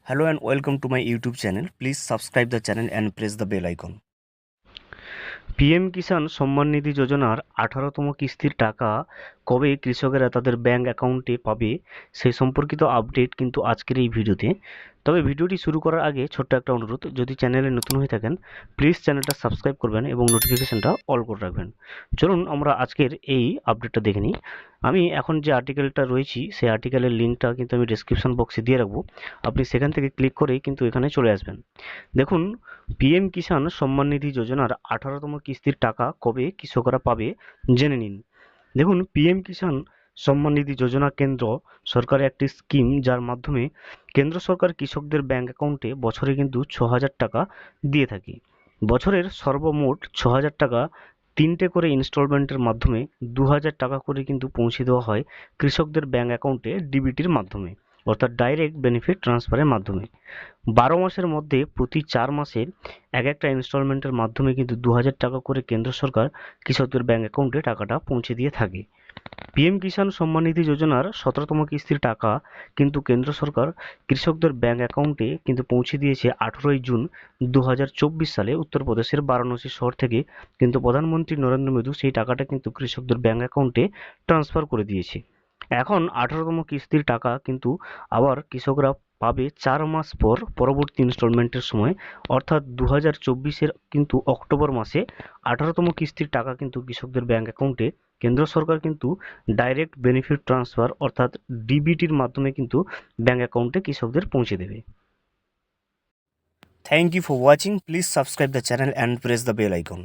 Hello and welcome to my YouTube channel. Please subscribe the channel and press the bell icon. PM Kisan Samman Nidhi যোজনার 18তম কিস্তির টাকা কবে কৃষকেরা তাদের ব্যাংক অ্যাকাউন্টে পাবে সেই সম্পর্কিত আপডেট কিন্তু আজকের এই ভিডিওতে। তবে ভিডিওটি শুরু করার আগে ছোট্ট একটা অনুরোধ, যদি চ্যানেলে নতুন হয়ে থাকেন প্লিজ চ্যানেলটা সাবস্ক্রাইব করবেন এবং নোটিফিকেশনটা অল করে রাখবেন। চলুন আমরা আজকের এই আপডেটটা দেখে নিই। আমি এখন যে আর্টিকেলটা রয়েছি সেই আর্টিকেলের লিঙ্কটা কিন্তু আমি ডেসক্রিপশন বক্সে দিয়ে রাখবো, আপনি সেখান থেকে ক্লিক করেই কিন্তু এখানে চলে আসবেন। দেখুন, পিএম কিষাণ সম্মান নিধি যোজনার 18তম কিস্তির টাকা কবে কৃষকরা পাবে জেনে নিন। দেখুন, পিএম কিষাণ সম্মান নিধি যোজনা কেন্দ্র সরকারের একটি স্কিম, যার মাধ্যমে কেন্দ্র সরকার কৃষকদের ব্যাংক অ্যাকাউন্টে বছরে কিন্তু 6,000 টাকা দিয়ে থাকে। বছরের সর্বমোট 6,000 টাকা তিনটে করে ইনস্টলমেন্টের মাধ্যমে 2,000 টাকা করে কিন্তু পৌঁছে দেওয়া হয় কৃষকদের ব্যাংক অ্যাকাউন্টে ডিবিটির মাধ্যমে, অর্থাৎ ডাইরেক্ট বেনিফিট ট্রান্সফারের মাধ্যমে। 12 মাসের মধ্যে প্রতি 4 মাসে এক একটা ইনস্টলমেন্টের মাধ্যমে কিন্তু 2,000 টাকা করে কেন্দ্র সরকার কৃষকদের ব্যাংক অ্যাকাউন্টে টাকাটা পৌঁছে দিয়ে থাকে। পিএম কিষাণ সম্মান নিধি যোজনার 17তম কিস্তির টাকা কিন্তু কেন্দ্র সরকার কৃষকদের ব্যাংক অ্যাকাউন্টে কিন্তু পৌঁছে দিয়েছে 18ই জুন 2024 সালে উত্তরপ্রদেশের বারাণসী শহর থেকে। কিন্তু প্রধানমন্ত্রী নরেন্দ্র মোদী সেই টাকাটা কিন্তু কৃষকদের ব্যাংক অ্যাকাউন্টে ট্রান্সফার করে দিয়েছে। এখন 18তম কিস্তির টাকা কিন্তু আবার কৃষকরা পাবে 4 মাস পর পরবর্তী ইনস্টলমেন্টের সময়, অর্থাৎ 2024-এর কিন্তু অক্টোবর মাসে 18তম কিস্তির টাকা কিন্তু কৃষকদের ব্যাংক অ্যাকাউন্টে কেন্দ্র সরকার কিন্তু ডাইরেক্ট বেনিফিট ট্রান্সফার অর্থাৎ ডিবিটির মাধ্যমে কিন্তু ব্যাংক অ্যাকাউন্টে কৃষকদের পৌঁছে দেবে। Thank you for watching. Please subscribe the channel and press the bell icon.